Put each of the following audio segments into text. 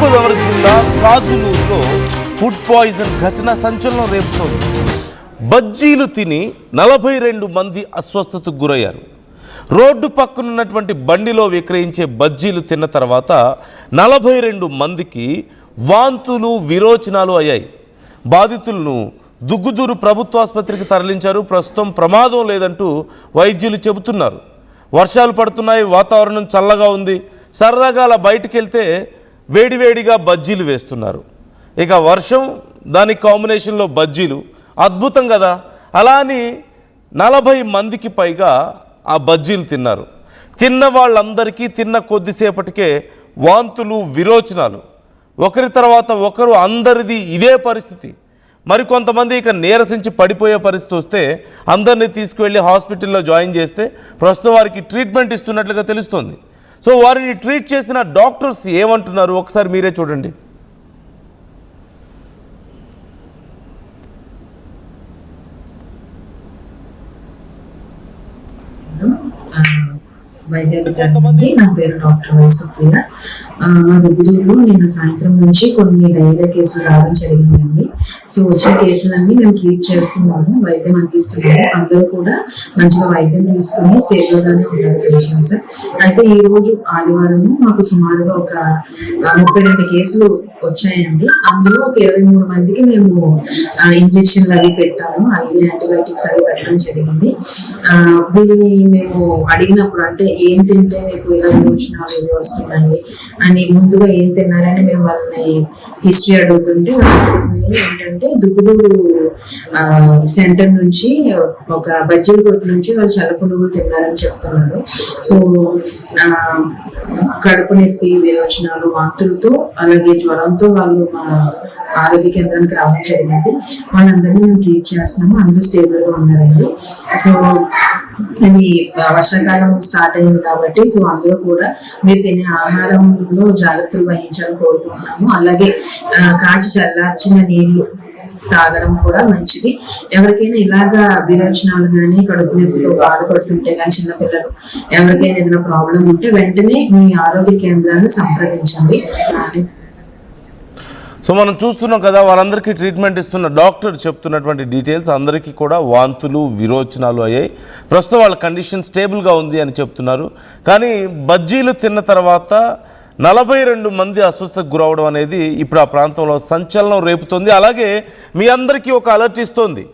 తూర్పుగోదావరి జిల్లా కాజులూరులో food poison ఘటన సంచలనం రేపుతోంది. బజ్జీలు తిని 42 మంది అస్వస్థతకు గురయ్యారు. రోడ్డు పక్కనున్నటువంటి బండిలో విక్రయించే బజ్జీలు తిన్న తర్వాత 42 మందికి వాంతులు విరోచనాలు అయ్యాయి. బాధితులను దుగ్గుదూరు ప్రభుత్వ ఆసుపత్రికి తరలించారు. ప్రస్తుతం ప్రమాదం లేదంటూ వైద్యులు చెబుతున్నారు. వర్షాలు పడుతున్నాయి, వాతావరణం చల్లగా ఉంది. సరదాగా అలా బయటికి వెళ్తే వేడివేడిగా బజ్జీలు వేస్తున్నారు. ఇక వర్షం దాని కాంబినేషన్లో బజ్జీలు అద్భుతం కదా. అలా అని 40 మందికి పైగా ఆ బజ్జీలు తిన్నారు. తిన్న వాళ్ళందరికీ తిన్న కొద్దిసేపటికే వాంతులు విరోచనాలు, ఒకరి తర్వాత ఒకరు, అందరిది ఇదే పరిస్థితి. మరికొంతమంది ఇక నీరసించి పడిపోయే పరిస్థితి వస్తే అందరినీ తీసుకువెళ్ళి హాస్పిటల్లో జాయిన్ చేస్తే ప్రస్తుతం వారికి ట్రీట్మెంట్ ఇస్తున్నట్లుగా తెలుస్తోంది. సో వారిని ట్రీట్ చేసిన డాక్టర్స్ ఏమంటున్నారు ఒకసారి మీరే చూడండి. వైద్యాధికారి, నా పేరు డాక్టర్ వై సుప్రియ. మా దగ్గరలో నిన్న సాయంత్రం నుంచి కొన్ని డయేరియా కేసులు రావడం జరిగిందండి. సో వచ్చిన కేసులన్నీ మేము ట్రీట్ చేస్తున్నాము, వైద్యం అందిస్తున్నాము. అందరూ కూడా మంచిగా వైద్యం తీసుకుని స్టేబుల్ గానే ఉన్నారు పేషెంట్స్. అయితే ఈ రోజు ఆదివారం మాకు సుమారుగా ఒక 32 కేసులు వచ్చాయండి. అందులో ఒక 23 మందికి మేము ఇంజెక్షన్లు అవి పెట్టాము, ఐవీ యాంటీబయాటిక్స్ అవి పెట్టడం జరిగింది. వీళ్ళని మేము అడిగినప్పుడు, అంటే ఏం తింటే మీకు ఇలా యోచనాలు ఇవి వస్తున్నాయి అని ముందుగా ఏం తిన్నారని మేము వాళ్ళని హిస్టరీ అడుగుతుంటే ఏంటంటే దుగ్గుదూరు సెంటర్ నుంచి ఒక బజ్జీల కొట్టు నుంచి వాళ్ళు చల్ల పునుగులు తిన్నారని చెప్తున్నారు. సో కడుపు నొప్పి, విరోచనాలు, వాంతులతో అలాగే జ్వరంతో వాళ్ళు మా ఆరోగ్య కేంద్రానికి రావడం జరిగింది. వాళ్ళందరినీ మేము ట్రీట్ చేస్తున్నాము, అందరూ స్టేబుల్ గా ఉన్నారండి. సో ఇది వర్షాకాలం స్టార్ట్ అయింది కాబట్టి సో అందరూ కూడా మీరు తినే ఆహారంలో జాగ్రత్తలు వహించాలని కోరుకుంటున్నాము. అలాగే కాచి చల్లార్చిన నీళ్లు తాగడం కూడా మంచిది. ఎవరికైనా ఇలాగా విరోచనాలు కానీ కడుపు నొప్పితో బాధపడుతుంటే కానీ చిన్నపిల్లలు ఎవరికైనా ఏదైనా ప్రాబ్లం ఉంటే వెంటనే మీ ఆరోగ్య కేంద్రాన్ని సంప్రదించండి. సో మనం చూస్తున్నాం కదా, వాళ్ళందరికీ ట్రీట్మెంట్ ఇస్తున్న డాక్టర్ చెప్తున్నటువంటి డీటెయిల్స్. అందరికీ కూడా వాంతులు విరోచనాలు అయ్యాయి. ప్రస్తుతం వాళ్ళ కండిషన్ స్టేబుల్గా ఉంది అని చెప్తున్నారు. కానీ బజ్జీలు తిన్న తర్వాత 42 మంది అస్వస్థతకు గురవడం అనేది ఇప్పుడు ఆ ప్రాంతంలో సంచలనం రేపుతోంది. అలాగే మీ అందరికీ ఒక అలర్ట్ ఇస్తోంది.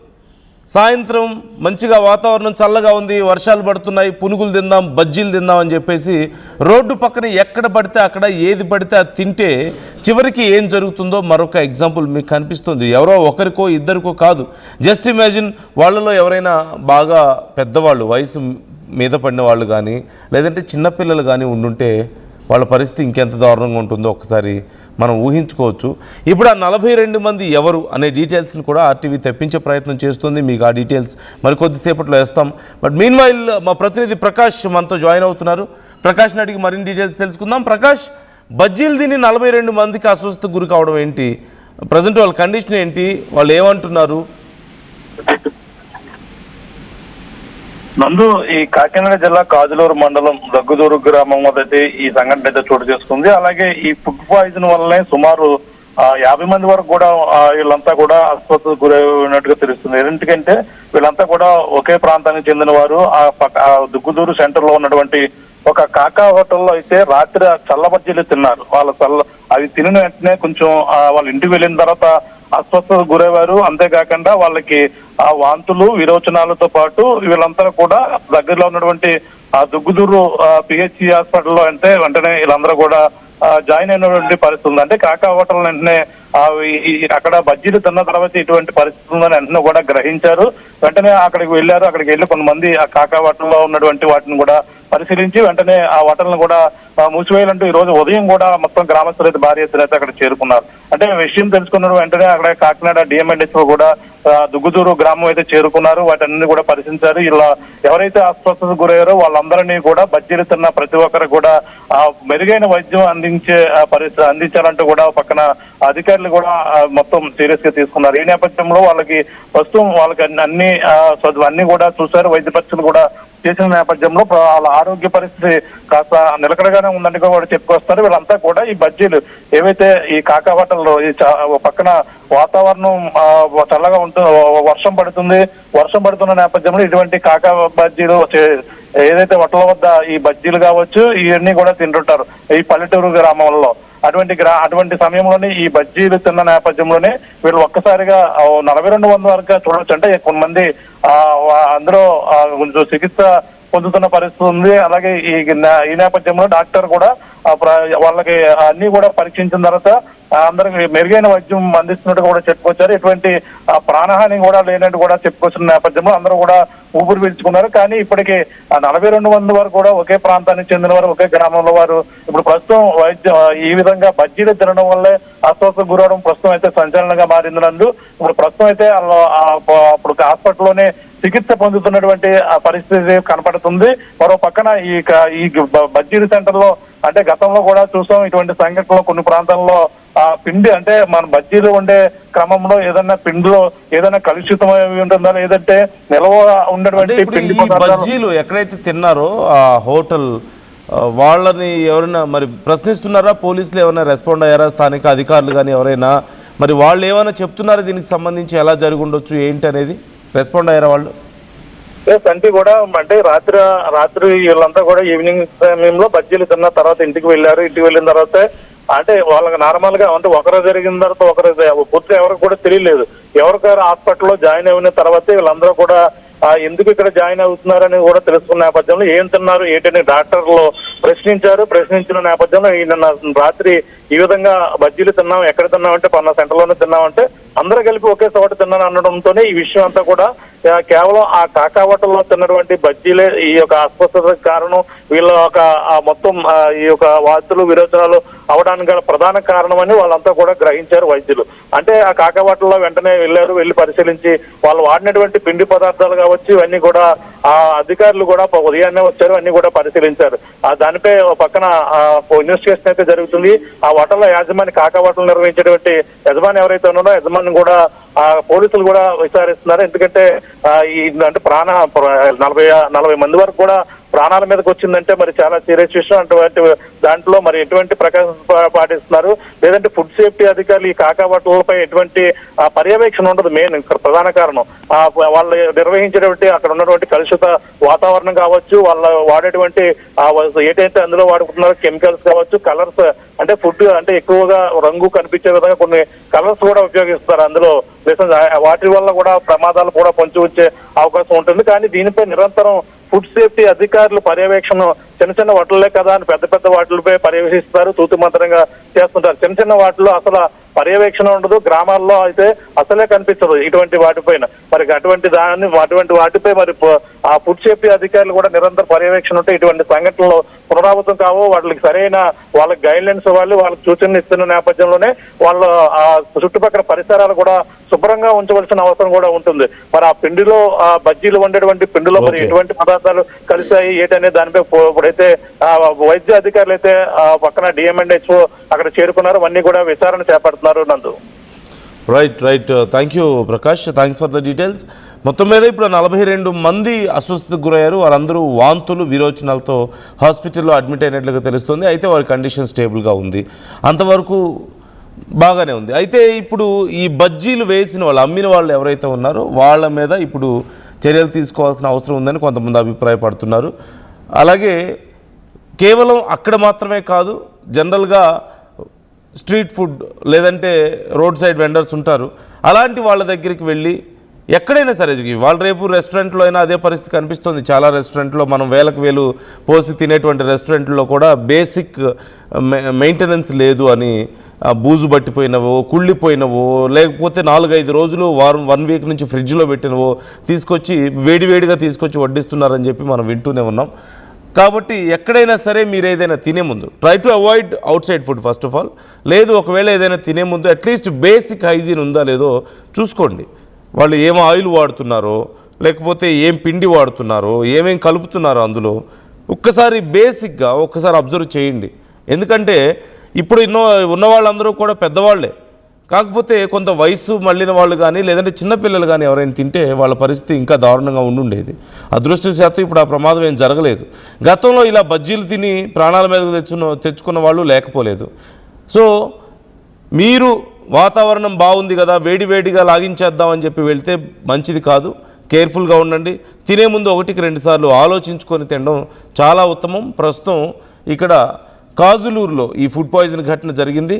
సాయంత్రం మంచిగా వాతావరణం చల్లగా ఉంది, వర్షాలు పడుతున్నాయి, పునుగులు తిందాం, బజ్జీలు తిందాం అని చెప్పేసి రోడ్డు పక్కన ఎక్కడ పడితే అక్కడ ఏది పడితే అది తింటే చివరికి ఏం జరుగుతుందో మరొక ఎగ్జాంపుల్ మీకు కనిపిస్తుంది. ఎవరో ఒకరికో ఇద్దరికో కాదు. జస్ట్ ఇమాజిన్ వాళ్ళలో ఎవరైనా బాగా పెద్దవాళ్ళు, వయసు మీద పడిన వాళ్ళు కానీ లేదంటే చిన్నపిల్లలు కానీ ఉండుంటే వాళ్ళ పరిస్థితి ఇంకెంత దారుణంగా ఉంటుందో ఒకసారి మనం ఊహించుకోవచ్చు. ఇప్పుడు ఆ 42 మంది ఎవరు అనే డీటెయిల్స్ని కూడా ఆర్టీవీ తెప్పించే ప్రయత్నం చేస్తుంది. మీకు ఆ డీటెయిల్స్ మరి కొద్దిసేపట్లో వేస్తాం. బట్ మీన్ వైల్ మా ప్రతినిధి ప్రకాష్ మనతో జాయిన్ అవుతున్నారు. ప్రకాష్ని అడిగి మరిన్ని డీటెయిల్స్ తెలుసుకుందాం. ప్రకాష్, బజ్జీలు తిని 42 మందికి అస్వస్థతకు గురి కావడం ఏంటి? ప్రజెంట్ వాళ్ళ కండిషన్ ఏంటి? వాళ్ళు ఏమంటున్నారు? నందు, ఈ కాకినాడ జిల్లా కాజులూరు మండలం దగ్గుదూరు గ్రామం మొదటి ఈ సంఘటన అయితే చోటు చేసుకుంది. అలాగే ఈ ఫుడ్ పాయిజన్ వల్లనే సుమారు 50 మంది వరకు కూడా వీళ్ళంతా కూడా అస్వస్థతకు గురైనట్టుగా తెలుస్తుంది. ఎందుకంటే వీళ్ళంతా కూడా ఒకే ప్రాంతానికి చెందిన వారు. ఆ దుగ్గుదూరు సెంటర్ లో ఉన్నటువంటి ఒక కాకా హోటల్లో అయితే రాత్రి చల్లబజ్జీలు తిన్నారు. అవి తినిన వెంటనే కొంచెం వాళ్ళ ఇంటికి వెళ్ళిన తర్వాత అస్వస్థతకు గురయ్యారు. అంతేకాకుండా వాళ్ళకి ఆ వాంతులు విరోచనాలతో పాటు వీళ్ళంతా కూడా దగ్గరలో ఉన్నటువంటి ఆ దుగ్గుదూరు పిహెచ్సి హాస్పిటల్లో అంటే వెంటనే వీళ్ళందరూ కూడా జాయిన్ అయినటువంటి పరిస్థితి ఉంది. అంటే కాకా హోటల్ వెంటనే అక్కడ బజ్జీలు తిన్న తర్వాత ఇటువంటి పరిస్థితి ఉందని వెంటనే కూడా గ్రహించారు. వెంటనే అక్కడికి వెళ్ళారు. అక్కడికి వెళ్ళి కొంతమంది ఆ కాకా హోటల్లో ఉన్నటువంటి వాటిని కూడా పరిశీలించి వెంటనే ఆ హోటల్ను కూడా మూసివేయాలంటూ ఈ రోజు ఉదయం కూడా మొత్తం గ్రామస్తులు అయితే భారీ ఎత్తున అయితే అక్కడ చేరుకున్నారు. అంటే విషయం తెలుసుకున్న వెంటనే అక్కడ కాకినాడ డిఎంఎల్ఎస్ఓ కూడా దుగ్గుదూరు గ్రామం అయితే చేరుకున్నారు. వాటన్ని కూడా పరిశీలించారు. ఇలా ఎవరైతే అస్వస్థతకు గురయ్యారో వాళ్ళందరినీ కూడా బజ్జీలు తిన్న ప్రతి ఒక్కరు కూడా మెరుగైన వైద్యం అందించాలంటూ కూడా పక్కన అధికారులు కూడా మొత్తం సీరియస్ గా తీసుకున్నారు. ఈ నేపథ్యంలో వాళ్ళకి ప్రస్తుతం వాళ్ళకి అన్ని కూడా చూశారు. వైద్య పరీక్షలు కూడా చేసిన నేపథ్యంలో వాళ్ళ ఆరోగ్య పరిస్థితి కాస్త నిలకడగానే ఉందని కూడా చెప్పుకొస్తారు. వీళ్ళంతా కూడా ఈ బజ్జీలు ఏవైతే ఈ కాకా హోటల్లో పక్కన వాతావరణం చల్లగా ఉంటుంది, వర్షం పడుతున్న నేపథ్యంలో ఇటువంటి కాకా బజ్జీలు ఏదైతే హోటల్ వద్ద ఈ బజ్జీలు కావచ్చు ఇవన్నీ కూడా తింటుంటారు ఈ పల్లెటూరు గ్రామంలో. అటువంటి సమయంలోనే ఈ బజ్జీలు తిన్న నేపథ్యంలోనే వీళ్ళు ఒక్కసారిగా 42 వరకు చూడొచ్చు. అంటే కొంతమంది అందులో కొంచెం చికిత్స పొందుతున్న పరిస్థితి ఉంది. అలాగే ఈ నేపథ్యంలో డాక్టర్ కూడా వాళ్ళకి అన్ని కూడా పరీక్షించిన తర్వాత అందరికి మెరుగైన వైద్యం అందిస్తున్నట్టు కూడా చెప్పుకొచ్చారు. ఎటువంటి ప్రాణహాని కూడా లేనట్టు కూడా చెప్పుకొచ్చిన నేపథ్యంలో అందరూ కూడా ఊపిరి పీల్చుకున్నారు. కానీ ఇప్పటికీ 42 వరకు కూడా ఒకే ప్రాంతానికి చెందిన వారు, ఒకే గ్రామంలో వారు ఇప్పుడు ప్రస్తుతం ఈ విధంగా బజ్జీలు తినడం వల్లే అస్వస్థకు గురవడం ప్రస్తుతం అయితే సంచలనంగా మారింది. ఇప్పుడు ప్రస్తుతం అయితే అప్పుడు హాస్పిటల్లోనే చికిత్స పొందుతున్నటువంటి పరిస్థితి కనపడుతుంది. మరో పక్కన ఈ బజ్జీలు సెంటర్ లో అంటే గతంలో కూడా చూసాం ఇటువంటి సంఘటనలు కొన్ని ప్రాంతాల్లో పిండి అంటే మన బజ్జీలు ఉండే క్రమంలో ఏదైనా పిండిలో ఏదైనా కలుషితం ఉంటుందా లేదంటే నిల్వ ఉన్నటువంటి పిండి బజ్జీలు ఎక్కడైతే తిన్నారో ఆ హోటల్ వాళ్ళని ఎవరైనా మరి ప్రశ్నిస్తున్నారా? పోలీసులు ఏమైనా రెస్పాండ్ అయ్యారా? స్థానిక అధికారులు కానీ ఎవరైనా మరి వాళ్ళు ఏమైనా చెప్తున్నారా దీనికి సంబంధించి ఎలా జరిగి ఉండొచ్చు ఏంటి అనేది? రెస్పాండ్ అయ్యారా వాళ్ళు? అంటే కూడా అంటే రాత్రి వీళ్ళంతా కూడా ఈవినింగ్ సమయంలో బజ్జీలు తిన్న తర్వాత ఇంటికి వెళ్ళిన తర్వాత అంటే వాళ్ళకి నార్మల్ గా అంటే ఒకరు జరిగిన తర్వాత ఒకరు పూర్తిగా ఎవరికి కూడా తెలియలేదు. ఎవరికారు హాస్పిటల్లో జాయిన్ అయిన తర్వాత వీళ్ళందరూ కూడా ఎందుకు ఇక్కడ జాయిన్ అవుతున్నారని కూడా తెలుసుకున్న నేపథ్యంలో ఏం తిన్నారు ఏంటని డాక్టర్లు ప్రశ్నించిన నేపథ్యంలో నిన్న రాత్రి ఈ విధంగా బజ్జీలు తిన్నాం, ఎక్కడ తిన్నాం అంటే పన్న సెంటర్లోనే తిన్నామంటే అందరూ కలిపి ఒకే చోట తిన్నాను అనడంతోనే ఈ విషయం అంతా కూడా కేవలం ఆ కాకా హోటల్లో తిన్నటువంటి బజ్జీలే ఈ యొక్క అస్వస్థతకు కారణం, వీళ్ళ ఒక మొత్తం ఈ యొక్క వాంతులు విరోచనాలు అవడానికి గల ప్రధాన కారణం అని వాళ్ళంతా కూడా గ్రహించారు వైద్యులు. అంటే ఆ కాకా హోటల్లో వెంటనే వెళ్ళి పరిశీలించి వాళ్ళు వాడినటువంటి పిండి పదార్థాలు కావచ్చు ఇవన్నీ కూడా ఆ అధికారులు కూడా ఉదయాన్నే వచ్చారు, అన్ని కూడా పరిశీలించారు. దానిపై పక్కన ఇన్వెస్టిగేషన్ అయితే జరుగుతుంది. ఆ హోటల్లో యాజమాని కాకా హోటల్ నిర్వహించేటువంటి యజమాని ఎవరైతే ఉన్నారో యజమాని కూడా పోలీసులు కూడా విచారిస్తున్నారు. ఎందుకంటే అంటే 40 మంది వరకు కూడా ప్రాణాల మీదకి వచ్చిందంటే మరి చాలా సీరియస్ విషయం. అటువంటి దాంట్లో మరి ఎటువంటి ప్రకాశం పాటిస్తున్నారు లేదంటే ఫుడ్ సేఫ్టీ అధికారులు ఈ కాకా హోటళ్లపై ఎటువంటి పర్యవేక్షణ ఉండదు. మెయిన్ ప్రధాన కారణం వాళ్ళు నిర్వహించేటువంటి అక్కడ ఉన్నటువంటి కలుషిత వాతావరణం కావచ్చు, వాళ్ళు వాడేటువంటి ఏదైతే అందులో వాడుకుంటున్నారో కెమికల్స్ కావచ్చు, కలర్స్ అంటే ఫుడ్ అంటే ఎక్కువగా రంగు కనిపించే విధంగా కొన్ని కలర్స్ కూడా ఉపయోగిస్తారు అందులో. వాటి వల్ల కూడా ప్రమాదాలు కూడా పొంచి వచ్చే అవకాశం ఉంటుంది. కానీ దీనిపై నిరంతరం ఫుడ్ సేఫ్టీ అధికారులు పర్యవేక్షణ చిన్న వాటిల్లే కదా అని పెద్ద వాటిలపై పర్యవేక్షిస్తారు, తూతుమంతరంగా చేస్తుంటారు. చిన్న వాటిలో అసలు పర్యవేక్షణ ఉండదు. గ్రామాల్లో అయితే అసలే కనిపించదు ఇటువంటి వాటిపైన. మరి అటువంటి వాటిపై మరి ఆ ఫుడ్ సేఫ్టీ అధికారులు కూడా నిరంతర పర్యవేక్షణ ఉంటే ఇటువంటి సంఘటనలు పునరావృతం కావు. వాళ్ళకి సరైన వాళ్ళకి గైడ్లైన్స్ వాళ్ళకి సూచనలు ఇస్తున్న నేపథ్యంలోనే వాళ్ళ ఆ చుట్టుపక్కల పరిసరాలు కూడా శుభ్రంగా ఉంచవలసిన అవసరం కూడా ఉంటుంది. మరి ఆ పిండిలో ఆ బజ్జీలు వండేటువంటి పిండిలో మరి ఎటువంటి పదార్థాలు కలిసాయి ఏంటనే దానిపై ఇప్పుడైతే వైద్య అధికారులు అయితే పక్కన డిఎంఎన్హెచ్ఓ అక్కడ చేరుకున్నారు, అన్ని కూడా విచారణ చేపడుతున్నారు. నందు right thank you Prakash, thanks for the details. మొత్తం మీద ఇప్పుడు 42 మంది అస్వస్థతకు గురయ్యారు. వారందరూ వాంతులు విరోచనాలతో హాస్పిటల్లో అడ్మిట్ అయినట్లుగా తెలుస్తుంది. అయితే వారి కండిషన్ స్టేబుల్గా ఉంది, అంతవరకు బాగానే ఉంది. అయితే ఇప్పుడు ఈ బజ్జీలు వేసిన వాళ్ళు అమ్మిన వాళ్ళు ఎవరైతే ఉన్నారో వాళ్ళ మీద ఇప్పుడు చర్యలు తీసుకోవాల్సిన అవసరం ఉందని కొంతమంది అభిప్రాయపడుతున్నారు. అలాగే కేవలం అక్కడ మాత్రమే కాదు, జనరల్గా స్ట్రీట్ ఫుడ్ లేదంటే రోడ్ సైడ్ వెండర్స్ ఉంటారు, అలాంటి వాళ్ళ దగ్గరికి వెళ్ళి ఎక్కడైనా సరే వాళ్ళు రేపు రెస్టారెంట్లో అయినా అదే పరిస్థితి కనిపిస్తుంది. చాలా రెస్టారెంట్లో మనం వేలు పోసి తినేటువంటి రెస్టారెంట్లో కూడా బేసిక్ మెయింటెనెన్స్ లేదు అని బూజు పట్టిపోయినవో, కుళ్ళిపోయినవో, లేకపోతే 4-5 రోజులు 1 వీక్ నుంచి ఫ్రిడ్జ్లో పెట్టినవో తీసుకొచ్చి వేడివేడిగా తీసుకొచ్చి వడ్డిస్తున్నారని చెప్పి మనం వింటూనే ఉన్నాం. కాబట్టి ఎక్కడైనా సరే మీరు ఏదైనా తినే ముందు try to avoid out side food first of all. లేదు ఒకవేళ ఏదైనా తినే ముందు అట్లీస్ట్ బేసిక్ హైజీన్ ఉందా లేదో చూసుకోండి. వాళ్ళు ఏం ఆయిల్ వాడుతున్నారో, లేకపోతే ఏం పిండి వాడుతున్నారో, ఏమేం కలుపుతున్నారో అందులో ఒక్కసారి బేసిక్గా ఒక్కసారి అబ్జర్వ్ చేయండి. ఎందుకంటే ఇప్పుడు ఉన్న వాళ్ళందరూ కూడా పెద్దవాళ్ళే, కాకపోతే కొంత వయసు మళ్ళిన వాళ్ళు కానీ లేదంటే చిన్నపిల్లలు కానీ ఎవరైనా తింటే వాళ్ళ పరిస్థితి ఇంకా దారుణంగా ఉండుండేది. అదృష్టవశాత్తు ఇప్పుడు ఆ ప్రమాదం ఏం జరగలేదు. గతంలో ఇలా బజ్జీలు తిని ప్రాణాల మీదకు తెచ్చుకున్న వాళ్ళు లేకపోలేదు. సో మీరు వాతావరణం బాగుంది కదా వేడివేడిగా లాగించేద్దామని చెప్పి వెళ్తే మంచిది కాదు. కేర్ఫుల్గా ఉండండి. తినే ముందు 1-2 సార్లు ఆలోచించుకొని తినడం చాలా ఉత్తమం. ప్రస్తుతం ఇక్కడ కాజులూరులో ఈ ఫుడ్ పాయిజన్ ఘటన జరిగింది.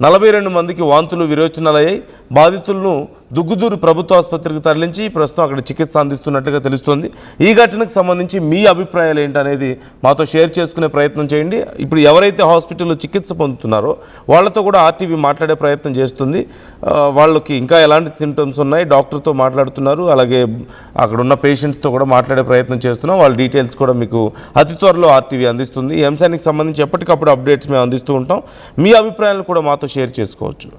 42 మందికి వాంతులు విరోచనాలయ్యాయి. బాధితులను దుగ్గుదూరు ప్రభుత్వ ఆసుపత్రికి తరలించి ప్రస్తుతం అక్కడ చికిత్స అందిస్తున్నట్టుగా తెలుస్తోంది. ఈ ఘటనకు సంబంధించి మీ అభిప్రాయాలు ఏంటనేది మాతో షేర్ చేసుకునే ప్రయత్నం చేయండి. ఇప్పుడు ఎవరైతే హాస్పిటల్లో చికిత్స పొందుతున్నారో వాళ్ళతో కూడా ఆర్టీవీ మాట్లాడే ప్రయత్నం చేస్తుంది. వాళ్ళకి ఇంకా ఎలాంటి సింటమ్స్ ఉన్నాయి డాక్టర్తో మాట్లాడుతున్నారు. అలాగే అక్కడ ఉన్న పేషెంట్స్తో కూడా మాట్లాడే ప్రయత్నం చేస్తున్నాం. వాళ్ళ డీటెయిల్స్ కూడా మీకు అతి త్వరలో ఆర్టీవీ అందిస్తుంది. ఈ అంశానికి సంబంధించి ఎప్పటికప్పుడు అప్డేట్స్ మేము అందిస్తూ ఉంటాం. మీ అభిప్రాయాలను కూడా మాతో షేర్ చేసుకోవచ్చు.